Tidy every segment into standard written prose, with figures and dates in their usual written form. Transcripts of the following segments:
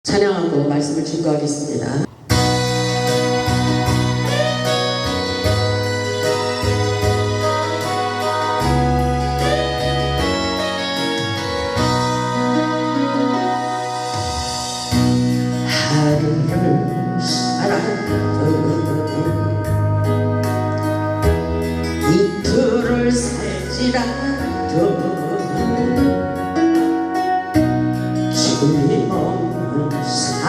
찬양하고 말씀을 증거하겠습니다. 하루를 살아도 이틀을 살지라도 주님 없는 삶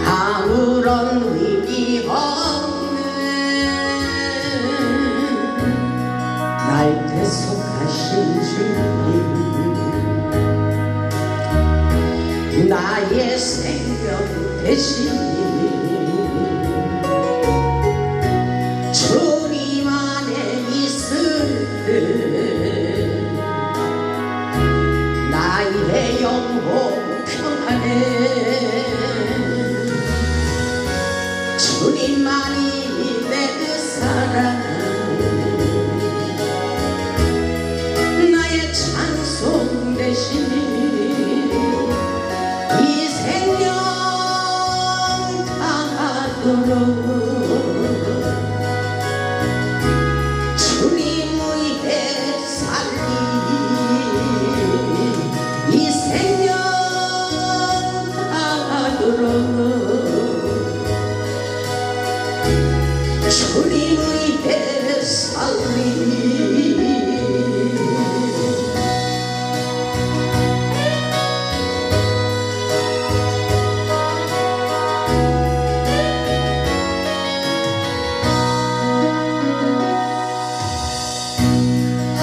아무런 위기 없는 날 계속하신 주님 나의 생명 대신 주님 안에 있을 때 나의 영혼 평안해 주님만이 내 사랑 나의 찬송 대신 이 생명 다하도록 주님 위해 살리 이 생명 다하도록 주님 위해 살리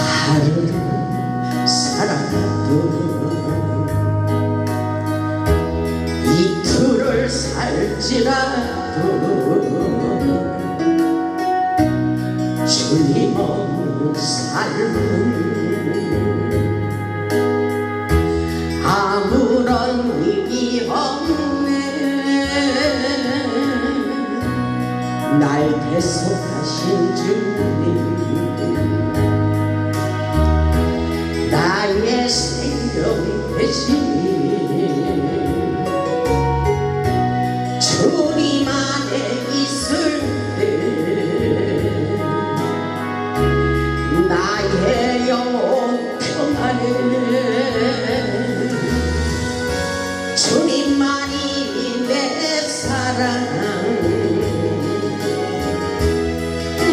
하루를 살아도 이틀을 살지라도 주님 없는 삶은 아무런 위기 없네 날 계속하신 주님 나의 생명 대신 주님 안에 있을 때 나의 영혼 평안해 주님만이 내 사랑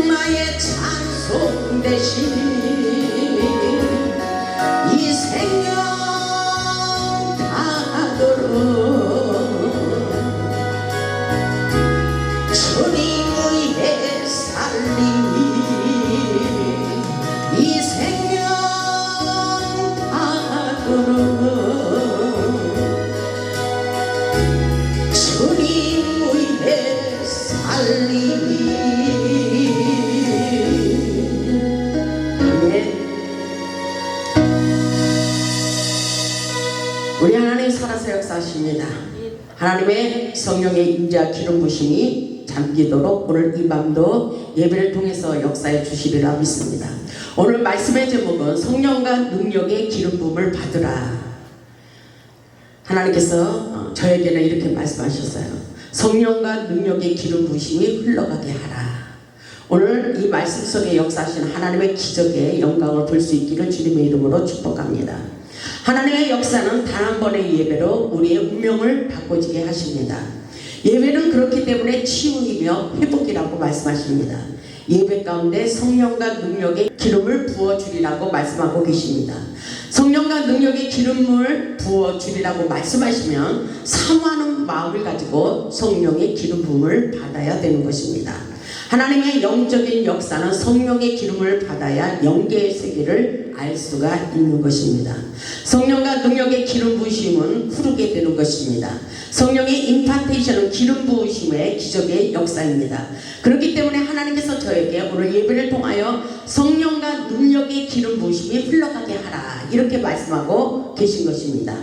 나의 찬송 대신 이 생명 다하도록 주님 위해 살리 이 생명 다하도록 주님 위해 살리 우리 하나님 살아서 역사하십니다. 하나님의 성령의 임재와 기름 부심이 잠기도록 오늘 이 밤도 예배를 통해서 역사해 주시리라 믿습니다. 오늘 말씀의 제목은 성령과 능력의 기름 부음을 받으라. 하나님께서 저에게는 이렇게 말씀하셨어요. 성령과 능력의 기름 부심이 흘러가게 하라. 오늘 이 말씀 속에 역사하신 하나님의 기적의 영광을 볼 수 있기를 주님의 이름으로 축복합니다. 하나님의 역사는 단 한 번의 예배로 우리의 운명을 바꿔지게 하십니다. 예배는 그렇기 때문에 치유이며 회복이라고 말씀하십니다. 예배 가운데 성령과 능력의 기름을 부어주리라고 말씀하고 계십니다. 성령과 능력의 기름을 부어주리라고 말씀하시면 사모하는 마음을 가지고 성령의 기름 부음을 받아야 되는 것입니다. 하나님의 영적인 역사는 성령의 기름을 받아야 영계의 세계를 알 수가 있는 것입니다. 성령과 능력의 기름 부으심은 흐르게 되는 것입니다. 성령의 임파테이션은 기름 부으심의 기적의 역사입니다. 그렇기 때문에 하나님께서 저에게 오늘 예배를 통하여 성령과 능력의 기름 부으심이 흘러가게 하라 이렇게 말씀하고 계신 것입니다.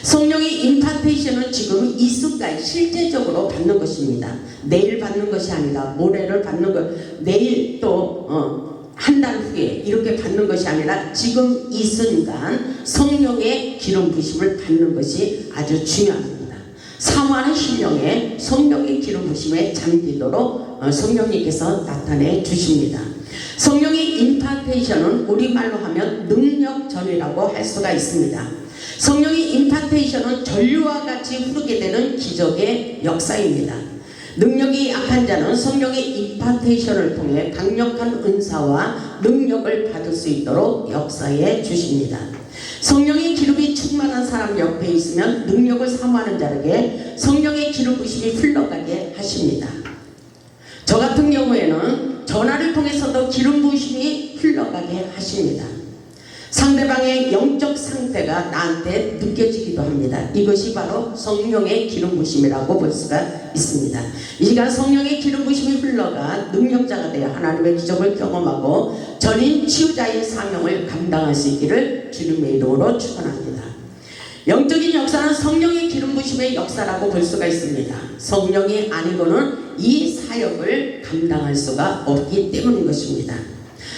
성령의 임파테이션은 지금 이 순간 실제적으로 받는 것입니다. 내일 받는 것이 아니라 모레를 받는 것, 내일 또 한 달 후에 이렇게 받는 받는 것이 아니라 지금 이 순간 성령의 기름 부심을 받는 것이 아주 중요합니다. 사모하는 심령에 성령의 기름 부심에 잠기도록 성령님께서 나타내 주십니다. 성령의 임파테이션은 우리말로 하면 능력전이라고 할 수가 있습니다. 성령의 임파테이션은 전류와 같이 흐르게 되는 기적의 역사입니다. 능력이 약한 자는 성령의 임파테이션을 통해 강력한 은사와 능력을 받을 수 있도록 역사해 주십니다. 성령의 기름이 충만한 사람 옆에 있으면 능력을 사모하는 자에게 성령의 기름 부심이 흘러가게 하십니다. 저 같은 경우에는 전화를 통해서도 기름 부심이 흘러가게 하십니다. 상대방의 영적 상태가 나한테 느껴지기도 합니다. 이것이 바로 성령의 기름 부심이라고 볼 수가 있습니다. 이 시간 성령의 기름 부심이 흘러가 능력자가 되어 하나님의 기적을 경험하고 전인 치유자의 사명을 감당할 수 있기를 주님의 이름으로 축원합니다. 영적인 역사는 성령의 기름 부심의 역사라고 볼 수가 있습니다. 성령이 아니고는 이 사역을 감당할 수가 없기 때문인 것입니다.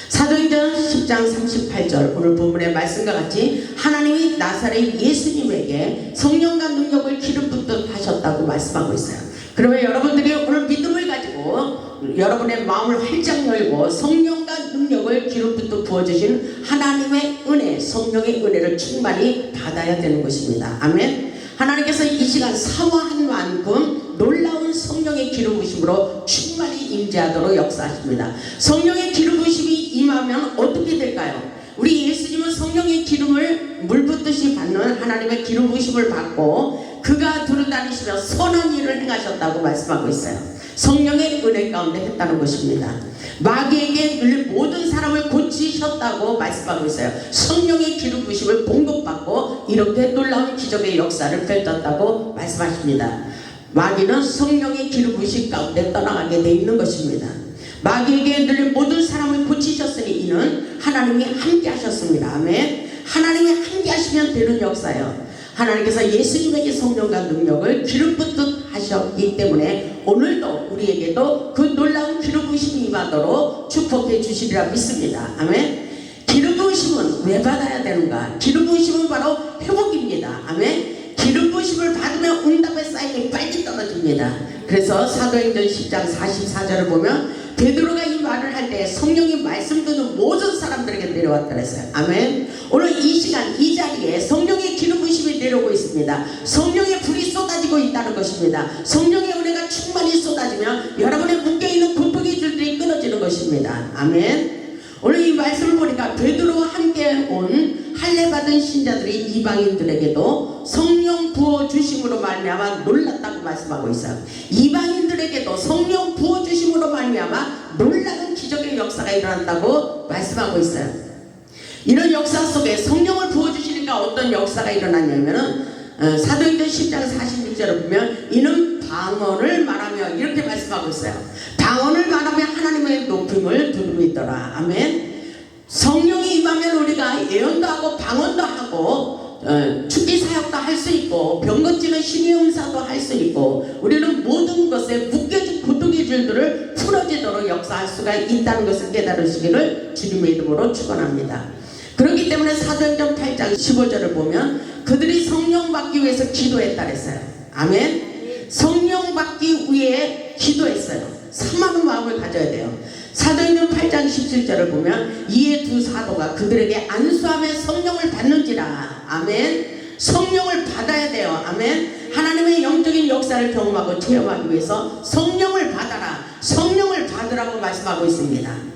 사도행전 10장 38절 오늘 본문의 말씀과 같이 하나님이 나사렛 예수님에게 성령과 능력을 기름 붓듯 하셨다고 말씀하고 있어요. 그러면 여러분들이 오늘 믿음을 가지고 여러분의 마음을 활짝 열고 성령과 능력을 기름 붓듯 부어주신 하나님의 은혜, 성령의 은혜를 충만히 받아야 되는 것입니다. 아멘. 하나님께서 이 시간 사모한 만큼 놀라운 성령의 기름 부심으로 충만히 임재하도록 역사하십니다. 성령의 기름 부심이 임하면 어떻게 될까요? 우리 예수님은 성령의 기름을 물 붓듯이 받는 하나님의 기름 부심을 받고 그가 두루다니시며 선한 일을 행하셨다고 말씀하고 있어요. 성령의 은혜 가운데 했다는 것입니다. 마귀에게 늘 모든 사람을 고치셨다고 말씀하고 있어요. 성령의 기름 부심을 공급받고 이렇게 놀라운 기적의 역사를 펼쳤다고 말씀하십니다. 마귀는 성령의 기름 부심 가운데 떠나가게 돼 있는 것입니다. 마귀에게 늘 모든 사람을 고치셨으니 이는 하나님이 함께 하셨습니다. 아멘. 하나님이 함께 하시면 되는 역사예요. 하나님께서 예수님에게 성령과 능력을 기름 붓듯 하셨기 때문에 오늘도 우리에게도 그 놀라운 기름 부심이 임하도록 축복해 주시리라 믿습니다. 아멘. 기름 부심은 왜 받아야 되는가? 기름 부심은 바로 회복입니다. 아멘. 기름 부심을 받으면 응답의 사인이 빨리 떨어집니다. 그래서 사도행전 10장 44절을 보면 베드로가 이 말을 할 때 성령이 말씀 듣는 모든 사람들에게 내려왔다 그랬어요. 아멘. 오늘 이 시간 이 자리에 성령의 기름 부심이 내려오고 있습니다. 성령의 불이 쏟아지고 있다는 것입니다. 성령의 은혜가 충만히 쏟아지면 여러분의 묶여있는 곤봉의 줄들이 끊어지는 것입니다. 아멘. 오늘 이 말씀을 보니까 베드로와 함께 온 할례 받은 신자들이 이방인들에게도 성령 부어주심으로 말미암아 놀랐다고 말씀하고 있어요. 이방인들에게도 성령 부어주심으로 말미암아 놀라운 기적의 역사가 일어난다고 말씀하고 있어요. 이런 역사 속에 성령을 부어주시니까 어떤 역사가 일어났냐면은 사도행전 10장 46절을 보면 이는 방언을 말하며 이렇게 말씀하고 있어요. 방언을 말하며 하나님의 높임을 두르고 있더라. 아멘. 성령이 임하면 우리가 예언도 하고 방언도 하고 축기 사역도 할 수 있고 병 고치는 신의 은사도 할 수 있고 우리는 모든 것에 묶여진 고통의 줄들을 풀어지도록 역사할 수가 있다는 것을 깨달으시기를 주님의 이름으로 축원합니다. 그렇기 때문에 사도행전 8장 15절을 보면 그들이 성령 받기 위해서 기도했다 그랬어요. 아멘. 성령 받기 위해 기도했어요. 사모하는 마음을 가져야 돼요. 사도행전 8장 17절을 보면 이에 두 사도가 그들에게 안수하며 성령을 받는지라. 아멘. 성령을 받아야 돼요. 아멘. 하나님의 영적인 역사를 경험하고 체험하기 위해서 성령을 받아라. 성령을 받으라고 말씀하고 있습니다.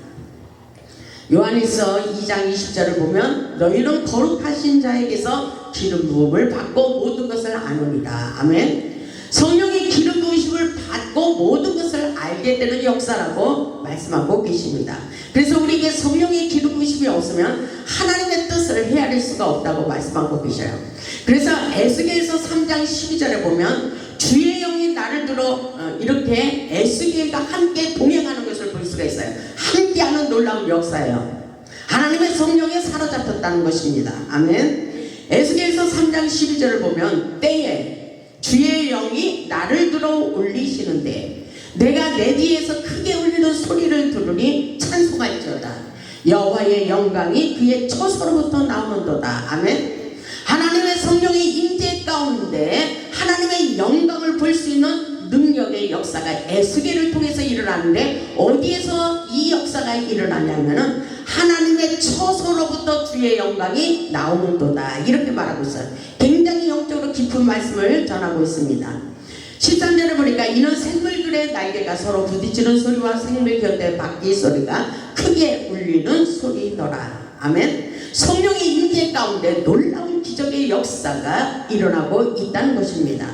요한일서 2장 20절을 보면 너희는 거룩하신 자에게서 기름 부음을 받고 모든 것을 아노니라. 아멘. 성령의 기름 부으심을 받고 모든 것을 알게 되는 역사라고 말씀하고 계십니다. 그래서 우리에게 성령의 기름 부으심이 없으면 하나님의 뜻을 헤아릴 수가 없다고 말씀하고 계셔요. 그래서 에스겔서 3장 12절에 보면 주의 영이 나를 들어 이렇게 에스겔과 함께 동행하는 것을 볼 수가 있어요. 함께하는 놀라운 역사예요. 하나님의 성령에 사로잡혔다는 것입니다. 아멘. 에스겔서 3장 12절을 보면 때에 주의 영이 나를 들어 올리시는데 내가 내 뒤에서 크게 울리는 소리를 들으니 찬송할지어다. 여호와의 영광이 그의 처소로부터 나오는도다. 아멘. 하나님의 성령의 임재 가운데 하나님의 영광을 볼 수 있는 능력의 역사가 에스겔을 통해서 일어나는데, 어디에서 이 역사가 일어나냐면은 하나님의 처소로부터 주의 영광이 나오는도다, 이렇게 말하고 있어요. 굉장히 영적으로 깊은 말씀을 전하고 있습니다. 13절에 보니까 이는 생물들의 날개가 서로 부딪히는 소리와 생물 곁에 바퀴 소리가 크게 울리는 소리더라. 아멘. 성령의 임재 가운데 놀라운 기적의 역사가 일어나고 있다는 것입니다.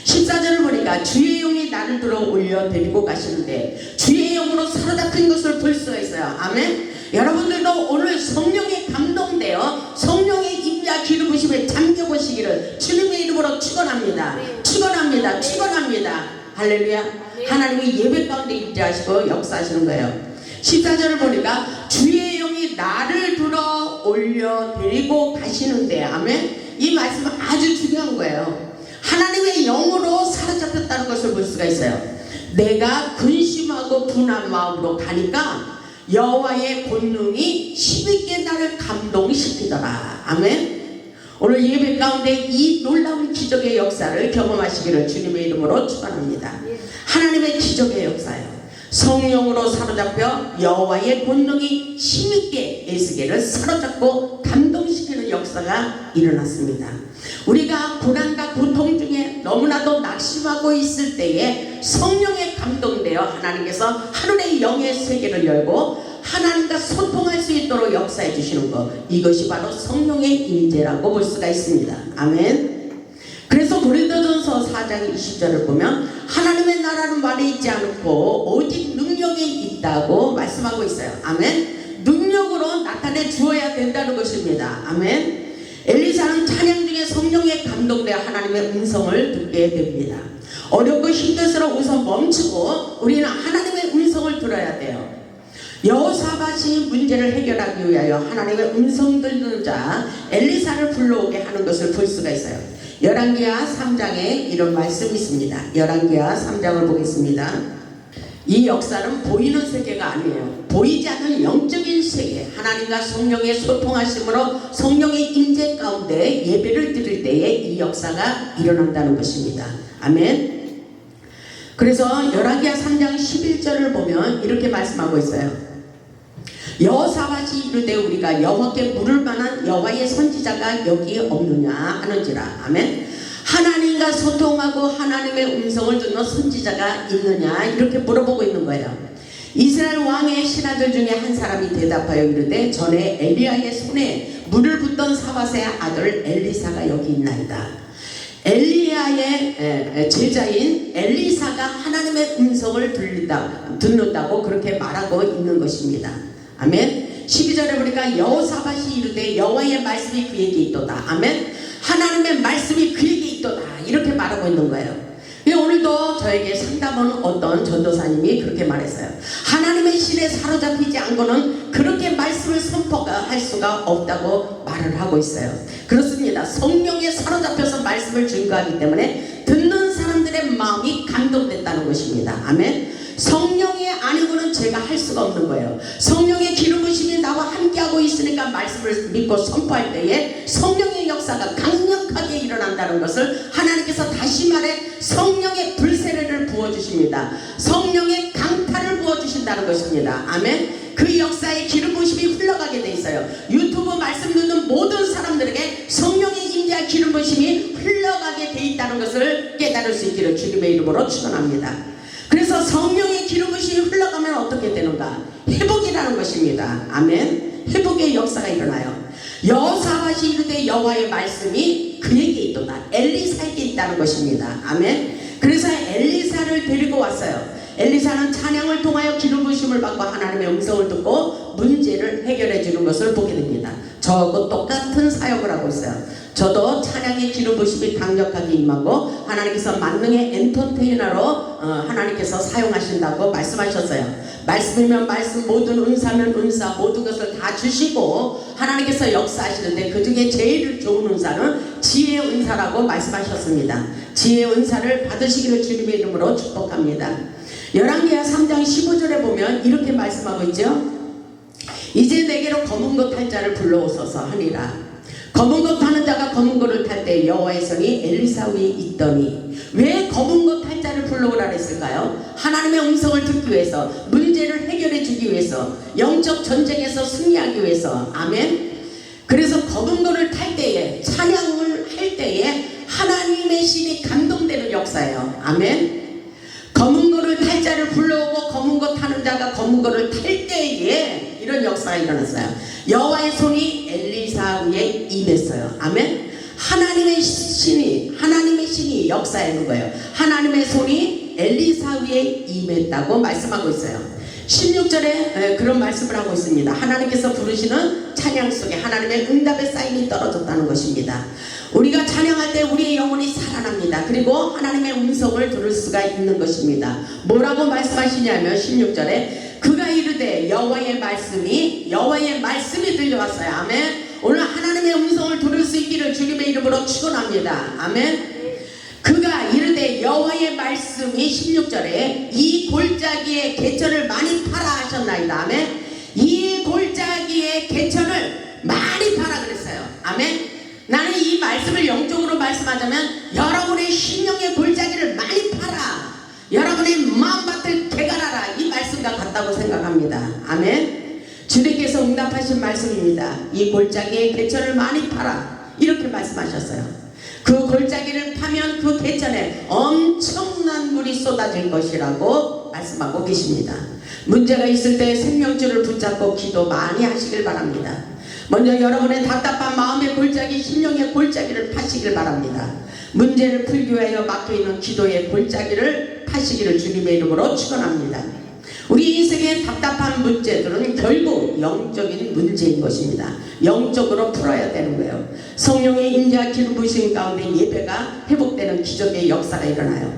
14절을 보니까 주의 영이 나를 들어 올려 데리고 가시는데, 주의 영으로 사로잡힌 것을 볼 수가 있어요. 아멘. 여러분들도 오늘 성령에 감동되어 성령의 임재와 기름 부심에 잠겨보시기를 주님의 이름으로 축원합니다. 축원합니다. 축원합니다. 할렐루야. 하나님이 예배 가운데 임재하시고 역사하시는 거예요. 14절을 보니까 주의 영이 나를 들어 올려 데리고 가시는데, 아멘. 이 말씀은 아주 중요한 거예요. 하나님의 영으로 사로잡혔다는 것을 볼 수가 있어요. 내가 근심하고 분한 마음으로 가니까 여호와의 권능이 힘있게 나를 감동시키더라. 아멘. 오늘 예배 가운데 이 놀라운 기적의 역사를 경험하시기를 주님의 이름으로 축원합니다. 하나님의 기적의 역사예요. 성령으로 사로잡혀 여호와의 권능이 힘있게 에스겔을 사로잡고 감동시키는 역사가 일어났습니다. 우리가 고난과 고통 중에 너무나도 낙심하고 있을 때에 성령에 감동되어 하나님께서 하늘의 영의 세계를 열고 하나님과 소통할 수 있도록 역사해 주시는 것, 이것이 바로 성령의 임재라고 볼 수가 있습니다. 아멘. 그래서 고린도전서 4장 20절을 보면 하나님의 나라는 말에 있지 않고 오직 능력에 있다고 말씀하고 있어요. 아멘. 능력으로 나타내 주어야 된다는 것입니다. 아멘. 엘리사는 찬양 중에 성령에 감동되어 하나님의 음성을 듣게 됩니다. 어렵고 힘들수록 우선 멈추고 우리는 하나님의 음성을 들어야 돼요. 여호사밧이 문제를 해결하기 위하여 하나님의 음성 듣는 자 엘리사를 불러오게 하는 것을 볼 수가 있어요. 열왕기하 3장에 이런 말씀이 있습니다. 열왕기하 3장을 보겠습니다. 이 역사는 보이는 세계가 아니에요. 보이지 않는 영적인 세계, 하나님과 성령의 소통하심으로 성령의 임재 가운데 예배를 드릴 때에 이 역사가 일어난다는 것입니다. 아멘. 그래서 열왕기하 3장 11절을 보면 이렇게 말씀하고 있어요. 여호사밧이 이르되 우리가 여호와께 물을 만한 여호와의 선지자가 여기 없느냐 하는지라. 아멘. 하나님과 소통하고 하나님의 음성을 듣는 선지자가 있느냐 이렇게 물어보고 있는 거예요. 이스라엘 왕의 신하들 중에 한 사람이 대답하여 이르되 전에 엘리야의 손에 물을 붓던 사밧의 아들 엘리사가 여기 있나이다. 엘리야의 제자인 엘리사가 하나님의 음성을 듣는다고 그렇게 말하고 있는 것입니다. 아멘. 12절에 보니까 여호사밧이 이르되 여호와의 말씀이 그에게 있도다. 아멘. 하나님의 말씀이 그에게 있도다, 이렇게 말하고 있는 거예요. 오늘도 저에게 상담하는 어떤 전도사님이 그렇게 말했어요. 하나님의 신에 사로잡히지 않고는 그렇게 말씀을 선포할 수가 없다고 말을 하고 있어요. 그렇습니다. 성령에 사로잡혀서 말씀을 증거하기 때문에 듣는 사람들의 마음이 감동됐다는 것입니다. 아멘. 성령이 아니고는 제가 할 수가 없는 거예요. 성령의 기름 부심이 나와 함께하고 있으니까 말씀을 믿고 선포할 때에 성령의 역사가 강력하게 일어난다는 것을 하나님께서 다시 말해 성령의 불세례를 부어주십니다. 성령의 강타를 부어주신다는 것입니다. 아멘. 그 역사의 기름 부심이 흘러가게 돼 있어요. 유튜브 말씀 듣는 모든 사람들에게 성령의 임재와 기름 부심이 흘러가게 돼 있다는 것을 깨달을 수 있기를 주님의 이름으로 축원합니다. 그래서 성령의 기름 부심이 흘러가면 어떻게 되는가? 회복이라는 것입니다. 아멘. 회복의 역사가 일어나요. 여호사밧이 이르되 여호와의 말씀이 그에게 있도다. 엘리사에게 있다는 것입니다. 아멘. 그래서 엘리사를 데리고 왔어요. 엘리사는 찬양을 통하여 기름 부심을 받고 하나님의 음성을 듣고 문제를 해결해 주는 것을 보게 됩니다. 저하고 똑같은 사역을 하고 있어요. 저도 찬양의 기름 부심이 강력하게 임하고 하나님께서 만능의 엔터테이너로 하나님께서 사용하신다고 말씀하셨어요. 말씀이면 말씀, 모든 은사면 은사, 모든 것을 다 주시고 하나님께서 역사하시는데 그 중에 제일 좋은 은사는 지혜의 은사라고 말씀하셨습니다. 지혜의 은사를 받으시기를 주님의 이름으로 축복합니다. 열왕기하 3장 15절에 보면 이렇게 말씀하고 있죠. 이제 내게로 검은 것 탈 자를 불러오소서 하니라. 검은 것 타는 자가 검은 것을 탈 때 여호와의 손이 엘리사 위에 있더니. 왜 검은 것 탈 자를 불러오라 했을까요? 하나님의 음성을 듣기 위해서, 문제를 해결해 주기 위해서, 영적 전쟁에서 승리하기 위해서. 아멘. 그래서 검은 것을 탈 때에, 찬양을 할 때에 하나님의 신이 감동되는 역사예요. 아멘. 검은 것을 탈 자를 불러오고 검은 것 타는 자가 검은 것을 탈 때에 이런 역사가 일어났어요. 여호와의 손이 엘리사 위에 임했어요. 아멘. 하나님의 신이 역사하는 거예요. 하나님의 손이 엘리사 위에 임했다고 말씀하고 있어요. 16절에 그런 말씀을 하고 있습니다. 하나님께서 부르시는 찬양 속에 하나님의 응답의 사인이 떨어졌다는 것입니다. 우리가 찬양할 때 우리의 영혼이 살아납니다. 그리고 하나님의 음성을 들을 수가 있는 것입니다. 뭐라고 말씀하시냐면 16절에 그가 이르되 여호와의 말씀이 들려왔어요. 아멘. 오늘 하나님의 음성을 들을 수 있기를 주님의 이름으로 축원합니다. 아멘. 그가 이르되 여호와의 말씀이 16절에 이 골짜기의 개천을 많이 파라 하셨나이다. 아멘. 이 골짜기의 개천을 많이 파라 그랬어요. 아멘. 나는 이 말씀을 영적으로 말씀하자면 여러분의 심령의 골짜기를 많이 파라, 여러분의 마음밭을 개갈하라, 이 말씀과 같다고 생각합니다. 아멘. 주님께서 응답하신 말씀입니다. 이 골짜기의 개천을 많이 파라, 이렇게 말씀하셨어요. 그 골짜기를 파면 그 개천에 엄청난 물이 쏟아질 것이라고 말씀하고 계십니다. 문제가 있을 때 생명줄을 붙잡고 기도 많이 하시길 바랍니다. 먼저 여러분의 답답한 마음의 골짜기, 심령의 골짜기를 파시길 바랍니다. 문제를 풀기 위하여 막혀있는 기도의 골짜기를 파시기를 주님의 이름으로 축원합니다. 우리 인생의 답답한 문제들은 결국 영적인 문제인 것입니다. 영적으로 풀어야 되는 거예요. 성령의 임재와 기름 부으심 가운데 예배가 회복되는 기적의 역사가 일어나요.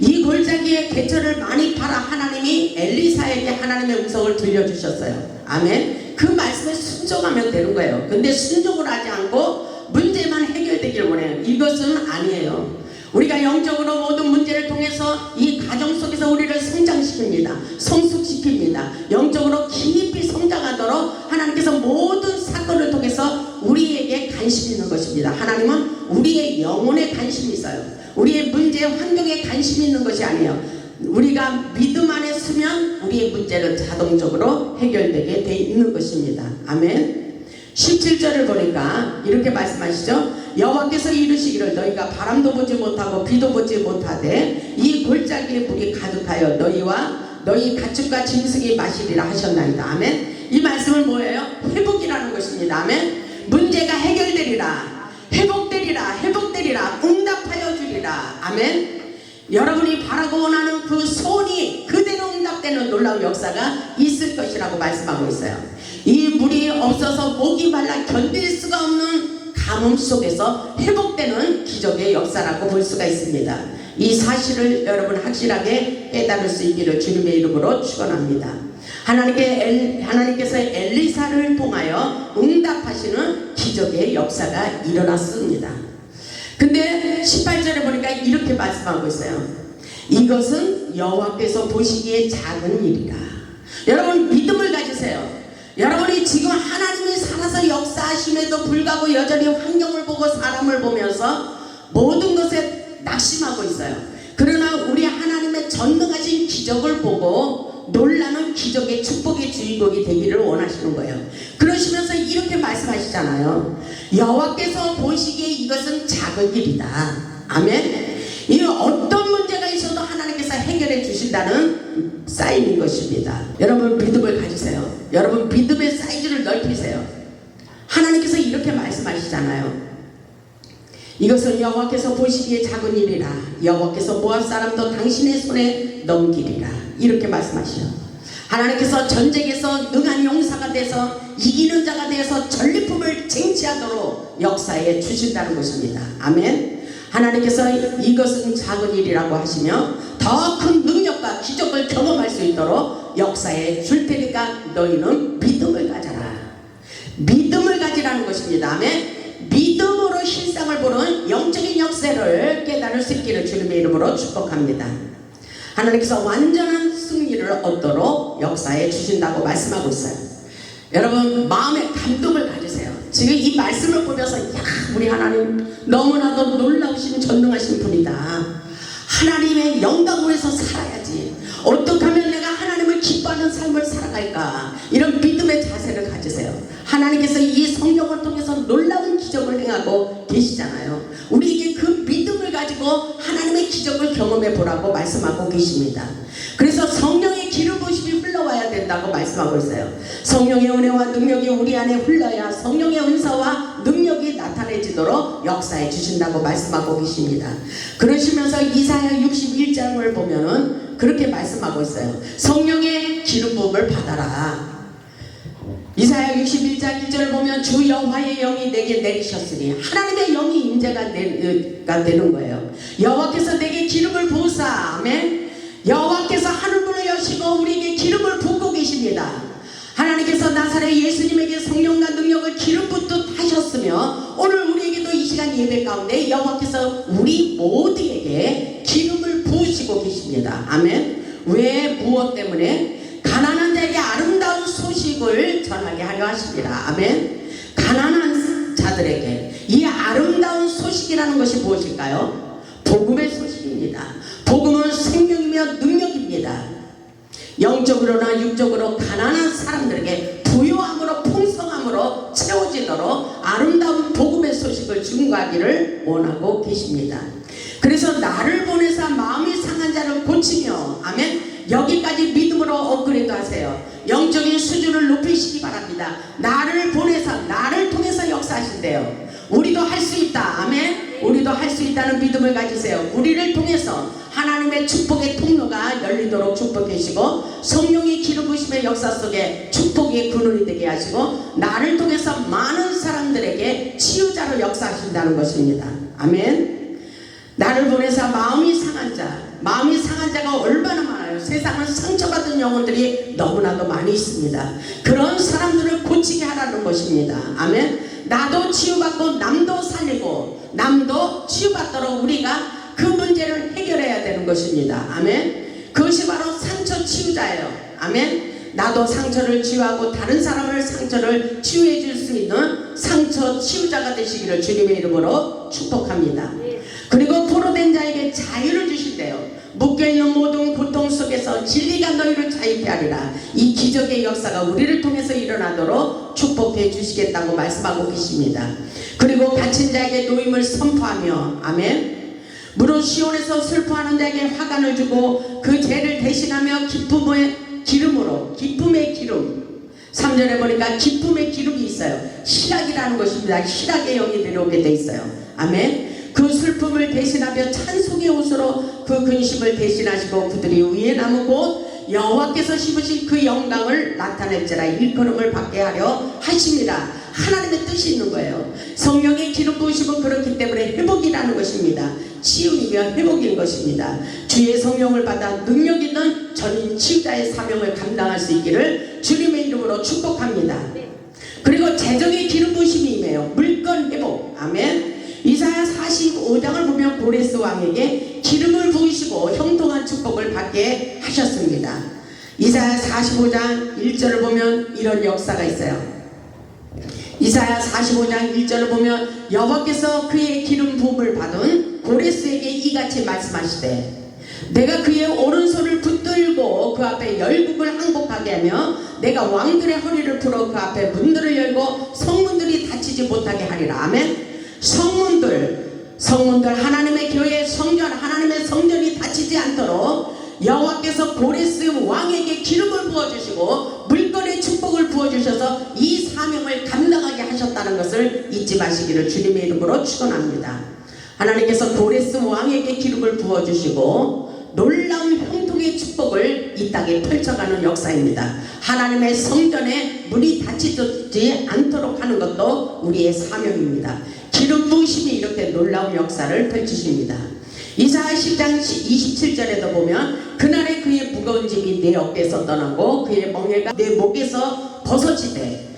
이 골짜기의 개천을 많이 팔아 하나님이 엘리사에게 하나님의 음성을 들려주셨어요. 아멘. 그 말씀에 순종하면 되는 거예요. 근데 순종을 하지 않고 문제만 해결되기를 원해요. 이것은 아니에요. 우리가 영적으로 모든 문제를 통해서 이 가정 속에서 우리를 성장시킵니다. 성숙시킵니다. 영적으로 깊이 성장하도록 하나님께서 모든 사건을 통해서 우리에게 관심이 있는 것입니다. 하나님은 우리의 영혼에 관심이 있어요. 우리의 문제, 환경에 관심이 있는 것이 아니에요. 우리가 믿음 안에 서면 우리의 문제는 자동적으로 해결되게 돼 있는 것입니다. 아멘. 17절을 보니까 이렇게 말씀하시죠. 여호와께서 이르시기를 너희가 바람도 보지 못하고 비도 보지 못하되 이 골짜기에 물이 가득하여 너희와 너희 가축과 짐승이 마시리라 하셨나이다. 아멘. 이 말씀은 뭐예요? 회복이라는 것입니다. 아멘. 문제가 해결되리라, 회복되리라, 응답하여 주리라. 아멘. 여러분이 바라고 원하는 그 소원이 그대로 응답되는 놀라운 역사가 있을 것이라고 말씀하고 있어요. 이 물이 없어서 목이 말라 견딜 수가 없는 가뭄 속에서 회복되는 기적의 역사라고 볼 수가 있습니다. 이 사실을 여러분 확실하게 깨달을 수 있기를 주님의 이름으로 축원합니다. 하나님께서 엘리사를 통하여 응답하시는 기적의 역사가 일어났습니다. 근데 18절에 보니까 이렇게 말씀하고 있어요. 이것은 여호와께서 보시기에 작은 일이라. 여러분 믿음을 가지세요. 여러분이 지금 하나님이 살아서 역사하심에도 불구하고 여전히 환경을 보고 사람을 보면서 모든 것에 낙심하고 있어요. 그러나 우리 하나님의 전능하신 기적을 보고 놀라는 기적의 축복의 주인공이 되기를 원하시는 거예요. 그러시면서 이렇게 말씀하시잖아요. 여호와께서 보시기에 이것은 작은 일이다. 아멘. 이 어떤 문제가 있어도 하나님께서 해결해 주신다는 사인인 것입니다. 여러분 믿음을 가지세요. 여러분 믿음의 사이즈를 넓히세요. 하나님께서 이렇게 말씀하시잖아요. 이것은 여호와께서 보시기에 작은 일이라. 여호와께서 모압 사람도 당신의 손에 넘기리라. 이렇게 말씀하시죠. 하나님께서 전쟁에서 능한 용사가 돼서 이기는 자가 되어서 전리품을 쟁취하도록 역사에 주신다는 것입니다. 아멘. 하나님께서 이것은 작은 일이라고 하시며 더 큰 능력과 기적을 경험할 수 있도록 역사에 줄 테니까 너희는 믿음을 가져라. 믿음을 가지라는 것입니다. 아멘. 믿음으로 실상을 보는 영적인 역사를 깨달을 수 있기를 주님의 이름으로 축복합니다. 하나님께서 완전한 승리를 얻도록 역사에 주신다고 말씀하고 있어요. 여러분 마음에 감동을 가지세요. 지금 이 말씀을 보면서 야 우리 하나님 너무나도 놀라우신 전능하신 분이다. 하나님의 영광으로서 살아야지. 어떻게 하면 내가 하나님을 기뻐하는 삶을 살아갈까? 이런 믿음의 자세를 가지세요. 하나님께서 이 성령을 통해서 놀라운 기적을 행하고 계시잖아요. 우리에게 그 믿음을 가지고 하나님의 기적을 경험해 보라고 말씀하고 계십니다. 그래서 성령의 기름 부으심이 흘러와야 된다고 말씀하고 있어요. 성령의 은혜와 능력이 우리 안에 흘러야 성령의 은사와 능력이 나타내지도록 역사해 주신다고 말씀하고 계십니다. 그러시면서 이사야 61장을 보면은 그렇게 말씀하고 있어요. 성령의 기름 부음을 받아라. 이사야 61장 1절을 보면 주 여호와의 영이 내게 내리셨으니 하나님의 영이 임재가 되는 거예요. 여호와께서 내게 기름을 부으사. 아멘. 여호와께서 하늘문을 여시고 우리에게 기름을 붓고 계십니다. 하나님께서 나사렛 예수님에게 성령과 능력을 기름 붓듯 하셨으며 오늘 우리에게도 이 시간 예배 가운데 여호와께서 우리 모두에게 기름을 부으시고 계십니다. 아멘. 왜? 무엇 때문에? 가난한 자에게 아름다운 소식을 전하게 하려 하십니다. 아멘. 가난한 자들에게 이 아름다운 소식이라는 것이 무엇일까요? 복음의 소식입니다. 복음은 생명이며 능력입니다. 영적으로나 육적으로 가난한 사람들에게 부유함으로 풍성함으로 채워지도록 아름다운 복음의 소식을 증거하기를 원하고 계십니다. 그래서 나를 보내사 마음이 상한 자를 고치며 아멘. 여기까지 믿음으로 업그레이드 하세요. 영적인 수준을 높이시기 바랍니다. 나를 보내서 나를 통해서 역사하신대요. 우리도 할 수 있다. 아멘. 우리도 할 수 있다는 믿음을 가지세요. 우리를 통해서 하나님의 축복의 통로가 열리도록 축복해 주시고 성령의 기름 부으심의 역사 속에 축복의 근원이 되게 하시고 나를 통해서 많은 사람들에게 치유자로 역사하신다는 것입니다. 아멘. 나를 보내서 마음이 상한 자가 얼마나 많아요. 세상은 상처받은 영혼들이 너무나도 많이 있습니다. 그런 사람들을 고치게 하라는 것입니다. 아멘. 나도 치유받고 남도 살리고 남도 치유받도록 우리가 그 문제를 해결해야 되는 것입니다. 아멘. 그것이 바로 상처 치유자예요. 아멘. 나도 상처를 치유하고 다른 사람을 상처를 치유해 줄 수 있는 상처 치유자가 되시기를 주님의 이름으로 축복합니다. 그리고 포로된 자에게 자유를 주신대요. 묶여있는 모든 고통 속에서 진리가 너희를 자유케 하리라. 이 기적의 역사가 우리를 통해서 일어나도록 축복해 주시겠다고 말씀하고 계십니다. 그리고 갇힌 자에게 노임을 선포하며 아멘. 무릇 시온에서 슬퍼하는 자에게 화관을 주고 그 죄를 대신하며 기쁨의 기름으로 기쁨의 기름 3절에 보니까 기쁨의 기름이 있어요. 희락이라는 것입니다. 희락의 영이 내려오게 돼 있어요. 아멘. 그 슬픔을 대신하며 찬송의 옷으로 그 근심을 대신하시고 그들이 위에 남은 곳 여호와께서 심으신 그 영광을 나타낼지라 일컬음을 받게 하려 하십니다. 하나님의 뜻이 있는 거예요. 성령의 기름 부으심은 그렇기 때문에 회복이라는 것입니다. 치유이며 회복인 것입니다. 주의 성령을 받아 능력 있는 전인 치유자의 사명을 감당할 수 있기를 주님의 이름으로 축복합니다. 그리고 재정의 기름 부으심이 임해요. 물건 회복. 아멘. 이사야 45장을 보면 고레스 왕에게 기름을 부으시고 형통한 축복을 받게 하셨습니다. 이사야 45장 1절을 보면 이런 역사가 있어요. 이사야 45장 1절을 보면 여호와께서 그의 기름 부음을 받은 고레스에게 이같이 말씀하시되 내가 그의 오른손을 붙들고 그 앞에 열국을 항복하게 하며 내가 왕들의 허리를 풀어 그 앞에 문들을 열고 성문들이 닫히지 못하게 하리라. 아멘. 성문들 하나님의 교회 성전 하나님의 성전이 닫히지 않도록 여호와께서 고레스 왕에게 기름을 부어주시고 물건의 축복을 부어주셔서 이 사명을 감당하게 하셨다는 것을 잊지 마시기를 주님의 이름으로 축원합니다. 하나님께서 고레스 왕에게 기름을 부어주시고 놀라운 형통의 축복을 이 땅에 펼쳐가는 역사입니다. 하나님의 성전에 문이 닫히지 않도록 하는 것도 우리의 사명입니다. 기름 부으심이 이렇게 놀라운 역사를 펼치십니다. 이사야 10장 27절에도 보면 그날에 그의 무거운 짐이 내 어깨에서 떠나고 그의 멍에가 내 목에서 벗겨지되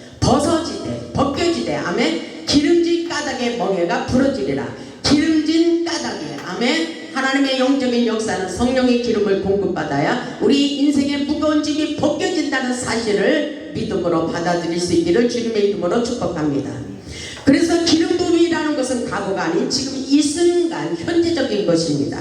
아멘. 기름진 까닭에 멍에가 부러지리라. 기름진 까닭에 아멘. 하나님의 영적인 역사는 성령의 기름을 공급받아야 우리 인생의 무거운 짐이 벗겨진다는 사실을 믿음으로 받아들일 수 있기를 주님의 이름으로 축복합니다. 그래서 기름 부음이라는 것은 과거가 아닌 지금 이 순간 현재적인 것입니다.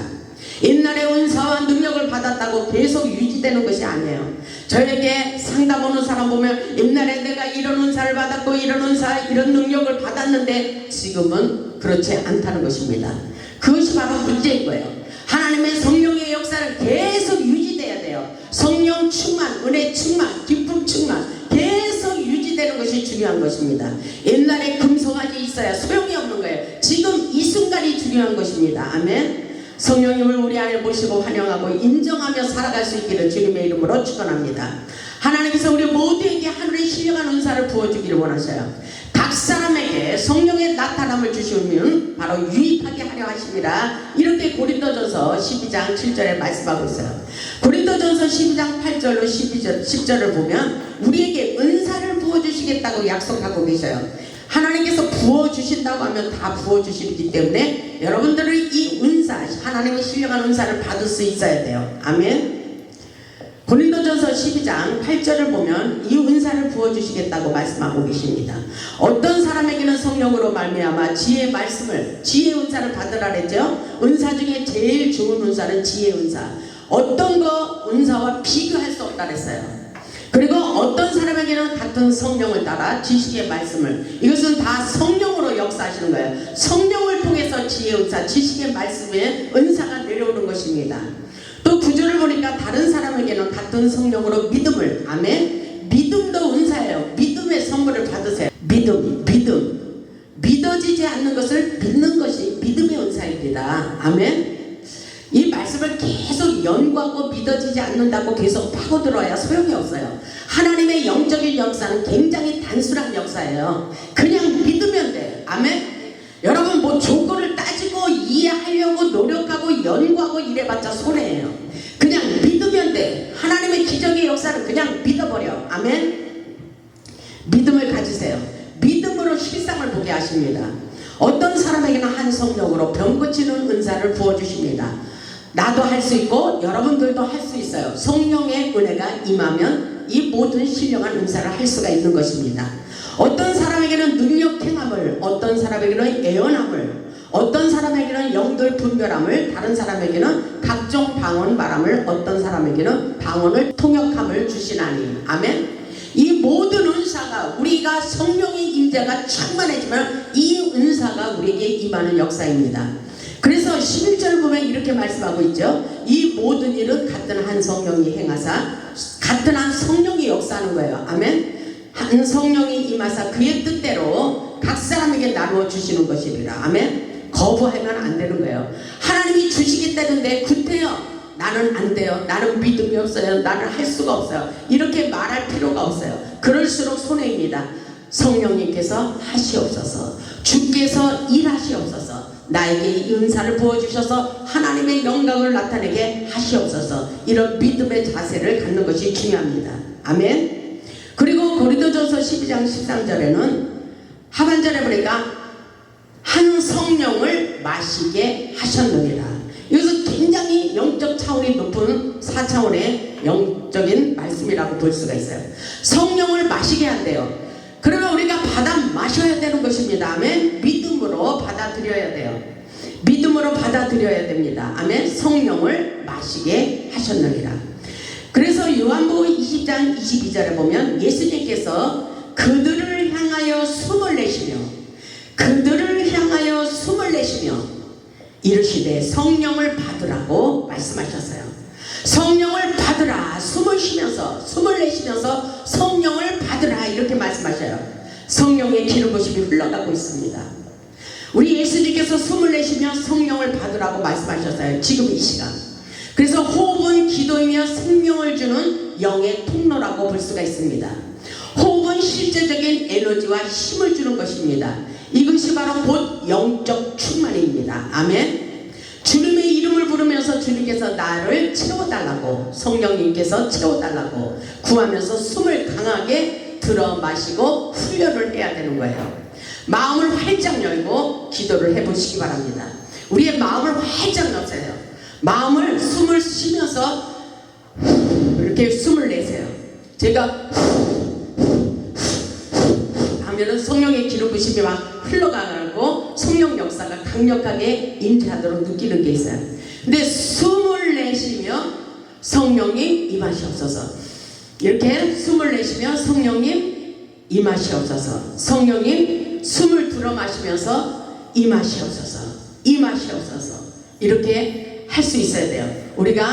옛날에 은사와 능력을 받았다고 계속 유지되는 것이 아니에요. 저에게 상담 오는 사람 보면 옛날에 내가 이런 은사를 받았고 이런 은사 이런 능력을 받았는데 지금은 그렇지 않다는 것입니다. 그것이 바로 문제인 거예요. 하나님의 성령의 역사는 계속 유지돼야 돼요. 성령 충만, 은혜 충만, 기쁨 충만 계속 유지되는 것이 중요한 것입니다. 옛날에 금송아지 있어야 소용이 없는 거예요. 지금 이 순간이 중요한 것입니다. 아멘. 성령님을 우리 안에 모시고 환영하고 인정하며 살아갈 수 있기를 주님의 이름으로 축원합니다. 하나님께서 우리 모두에게 하늘의 신령한 은사를 부어주기를 원하셔요. 각 사람에게 성령의 나타남을 주시면 바로 유익하게 하려 하심이라 이렇게 고린도전서 12장 7절에 말씀하고 있어요. 고린도전서 12장 8절로 10절을 보면 우리에게 은사를 부어주시겠다고 약속하고 계셔요. 하나님께서 부어주신다고 하면 다 부어주시기 때문에 여러분들은 이 은사, 하나님의 신령한 은사를 받을 수 있어야 돼요. 아멘. 고린도전서 12장 8절을 보면 이 은사를 부어주시겠다고 말씀하고 계십니다. 어떤 사람에게는 성령으로 말미암아 지혜의 말씀을, 지혜의 은사를 받으라 그랬죠. 은사 중에 제일 좋은 은사는 지혜의 은사. 어떤 거 은사와 비교할 수 없다 그랬어요. 그리고 어떤 사람에게는 같은 성령을 따라 지식의 말씀을, 이것은 다 성령으로 역사하시는 거예요. 성령을 통해서 지혜의 은사, 지식의 말씀에 은사가 내려오는 것입니다. 또 구절을 보니까 다른 사람에게는 같은 성령으로 믿음을, 아멘. 믿음도 은사예요. 믿음의 선물을 받으세요. 믿음. 믿어지지 않는 것을 믿는 것이 믿음의 은사입니다. 아멘. 이 말씀을 계속 연구하고 믿어지지 않는다고 계속 파고들어야 소용이 없어요. 하나님의 영적인 역사는 굉장히 단순한 역사예요. 그냥 믿으면 돼. 아멘. 여러분 뭐 조건을 따지고 이해하려고 노력하고 연구하고 이래봤자 손해예요. 그냥 믿으면 돼. 하나님의 기적의 역사를 그냥 믿어버려. 아멘. 믿음을 가지세요. 믿음으로 실상을 보게 하십니다. 어떤 사람에게는 한 성령으로 병 고치는 은사를 부어주십니다. 나도 할 수 있고 여러분들도 할 수 있어요. 성령의 은혜가 임하면 이 모든 신령한 은사를 할 수가 있는 것입니다. 어떤 사람에게는 능력 행함을, 어떤 사람에게는 예언함을, 어떤 사람에게는 영들 분별함을, 다른 사람에게는 각종 방언 말함을, 어떤 사람에게는 방언을 통역함을 주시나니. 아멘. 이 모든 은사가 우리가 성령의 임재가 충만해지면 이 은사가 우리에게 임하는 역사입니다. 그래서 11절 보면 이렇게 말씀하고 있죠. 이 모든 일은 같은 한 성령이 행하사 같은 한 성령이 역사하는 거예요. 아멘. 한 성령이 임하사 그의 뜻대로 각 사람에게 나누어 주시는 것이리라. 아멘. 거부하면 안 되는 거예요. 하나님이 주시겠다는데 구태여 나는 안 돼요. 나는 믿음이 없어요. 나는 할 수가 없어요. 이렇게 말할 필요가 없어요. 그럴수록 손해입니다. 성령님께서 하시옵소서. 주께서 일하시옵소서. 나에게 이 은사를 부어주셔서 하나님의 영광을 나타내게 하시옵소서. 이런 믿음의 자세를 갖는 것이 중요합니다. 아멘. 그리고 고린도전서 12장 13절에는 하반절에 보니까 한 성령을 마시게 하셨느니라. 이것은 굉장히 영적 차원이 높은 4차원의 영적인 말씀이라고 볼 수가 있어요. 성령을 마시게 한대요. 그러면 우리가 받아 마셔야 되는 것입니다. 아멘. 믿음으로 받아들여야 돼요. 믿음으로 받아들여야 됩니다. 아멘. 성령을 마시게 하셨느니라. 그래서 요한복음 20장 22절에 보면 예수님께서 그들을 향하여 숨을 내쉬며 이르시되 성령을 받으라고 말씀하셨어요. 성령을 받으라. 숨을 쉬면서 숨을 내쉬면서 성령을 받으라 이렇게 말씀하셔요. 성령의 기름 부심이 흘러가고 있습니다. 우리 예수님께서 숨을 내쉬며 성령을 받으라고 말씀하셨어요. 지금 이 시간. 그래서 호흡은 기도이며 생명을 주는 영의 통로라고 볼 수가 있습니다. 호흡은 실제적인 에너지와 힘을 주는 것입니다. 이것이 바로 곧 영적 충만입니다. 아멘. 주님의 이름을 부르면서 주님께서 나를 채워달라고, 성령님께서 채워달라고 구하면서 숨을 강하게 들어 마시고 훈련을 해야 되는 거예요. 마음을 활짝 열고 기도를 해보시기 바랍니다. 우리의 마음을 활짝 열어요. 마음을 숨을 쉬면서 이렇게 숨을 내세요. 제가 하면은 성령의 기름 부심이 막 흘러가고 성령 역사가 강력하게 임재하도록 느끼는 게 있어요. 근데 숨을 내쉬며 성령님 임하시옵소서. 이렇게 숨을 내쉬며 성령님 임하시옵소서. 성령님 숨을 들어 마시면서 임하시옵소서. 임하시옵소서. 이렇게 할 수 있어야 돼요. 우리가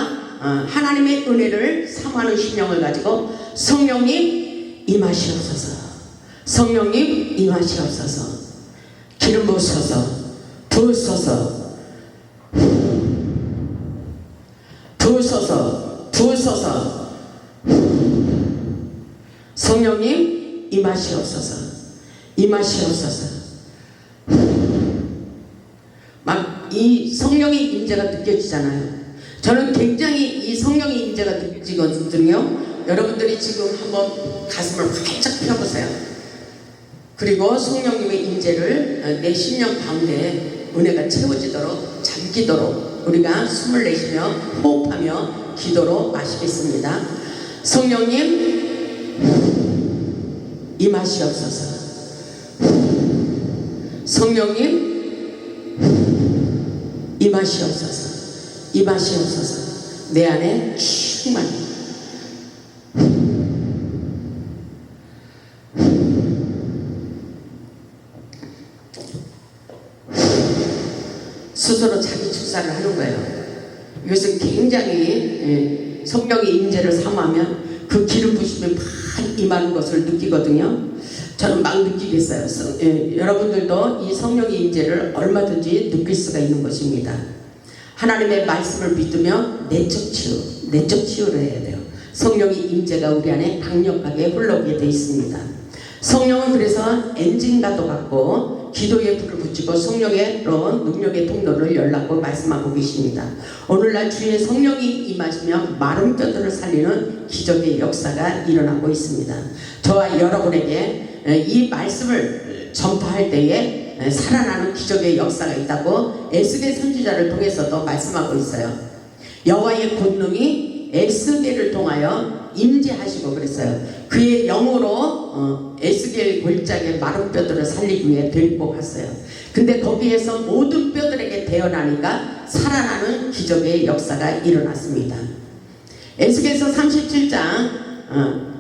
하나님의 은혜를 사모하는 심령을 가지고 성령님 임하시옵소서. 성령님 임하시옵소서. 기름 부으소서. 부으소서. 부으소서. 부으소서. 성령님 임하시옵소서. 임하시옵소서. 막 이 성령의 임재가 느껴지잖아요. 저는 굉장히 이 성령의 임재가 느껴지거든요. 여러분들이 지금 한번 가슴을 활짝 펴보세요. 그리고 성령님의 임재를 내 심령 가운데 은혜가 채워지도록 잠기도록 우리가 숨을 내쉬며 호흡하며 기도로 마시겠습니다. 성령님 임하시옵소서. 성령님 임하시옵소서. 임하시옵소서. 내 안에 충만히 스스로 자기 축사를 하는 거예요. 이것은 굉장히 성령의 임재를 사모하면 그 기름 부심이 막 임하는 것을 느끼거든요. 저는 막 느끼겠어요. 여러분들도 이 성령의 임재를 얼마든지 느낄 수가 있는 것입니다. 하나님의 말씀을 믿으며 내적 치유를 해야 돼요. 성령의 임재가 우리 안에 강력하게 흘러오게 되어 있습니다. 성령은 그래서 엔진과도 같고 기도의 불을 붙이고 성령의로 능력의 통로를 열라고 말씀하고 계십니다. 오늘날 주의 성령이 임하시며 마른 뼈들을 살리는 기적의 역사가 일어나고 있습니다. 저와 여러분에게 이 말씀을 전파할 때에 살아나는 기적의 역사가 있다고 에스겔 선지자를 통해서도 말씀하고 있어요. 여호와의 권능이 에스겔을 통하여 임재하시고 그랬어요. 그의 영으로 에스겔 골짜기의 마른 뼈들을 살리기 위해 데리고 갔어요. 근데 거기에서 모든 뼈들에게 대언하니까 살아나는 기적의 역사가 일어났습니다. 에스겔서 37장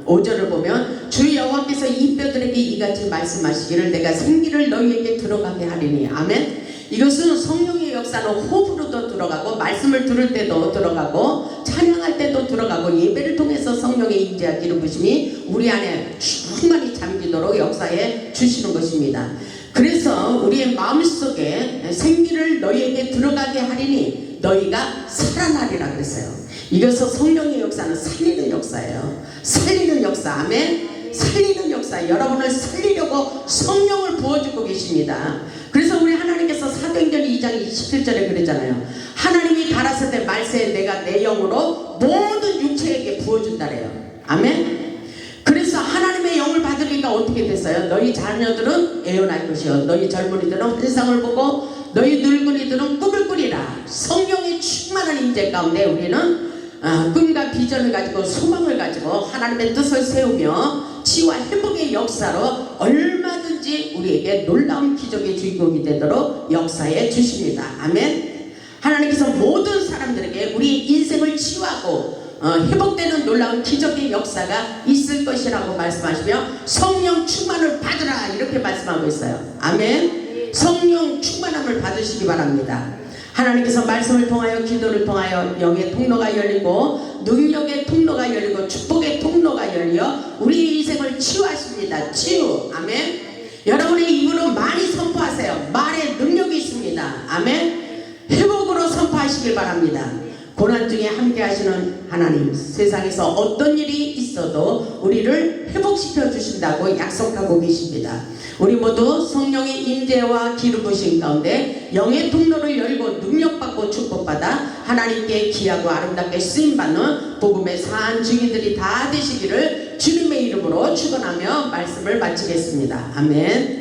5절을 보면 주 여호와께서 이 뼈들에게 이같이 말씀하시기를 내가 생기를 너희에게 들어가게 하리니. 아멘. 이것은 성령의 역사는 호흡으로도 들어가고 말씀을 들을 때도 들어가고 찬양할 때도 들어가고 예배를 통해서 성령의 임재와 기름 부심이 우리 안에 충만히 잠기도록 역사해 주시는 것입니다. 그래서 우리의 마음속에 생기를 너희에게 들어가게 하리니 너희가 살아나리라 그랬어요. 이것은 성령의 역사는 살리는 역사예요. 살리는 역사. 아멘. 살리는 역사. 여러분을 살리려고 성령을 부어주고 계십니다. 그래서 우리 하나님께서 사도행전 2장 27절에 그랬잖아요. 하나님이 가라사대 때 말세에 내가 내 영으로 모든 육체에게 부어준다래요. 아멘. 그래서 하나님의 영을 받으니까 어떻게 됐어요? 너희 자녀들은 애원할 것이요 너희 젊은이들은 환상을 보고 너희 늙은이들은 꿈을 꾸리라. 성령의 충만한 임재 가운데 우리는 꿈과 비전을 가지고 소망을 가지고 하나님의 뜻을 세우며 치유와 회복의 역사로 얼마든지 우리에게 놀라운 기적의 주인공이 되도록 역사해 주십니다. 아멘. 하나님께서 모든 사람들에게 우리 인생을 치유하고 회복되는 놀라운 기적의 역사가 있을 것이라고 말씀하시며 성령 충만을 받으라 이렇게 말씀하고 있어요. 아멘. 성령 충만함을 받으시기 바랍니다. 하나님께서 말씀을 통하여 기도를 통하여 영의 통로가 열리고 능력의 통로가 열리고 축복의 통로가 열려 우리의 인생을 치유하십니다. 치유. 아멘. 여러분의 입으로 많이 선포하세요. 말에 능력이 있습니다. 아멘. 회복으로 선포하시길 바랍니다. 고난 중에 함께 하시는 하나님, 세상에서 어떤 일이 있어도 우리를 회복시켜 주신다고 약속하고 계십니다. 우리 모두 성령의 임재와 기름 부으심 가운데 영의 통로를 열고 능력받고 축복받아 하나님께 귀하고 아름답게 쓰임받는 복음의 산 증인들이 다 되시기를 주님의 이름으로 축원하며 말씀을 마치겠습니다. 아멘.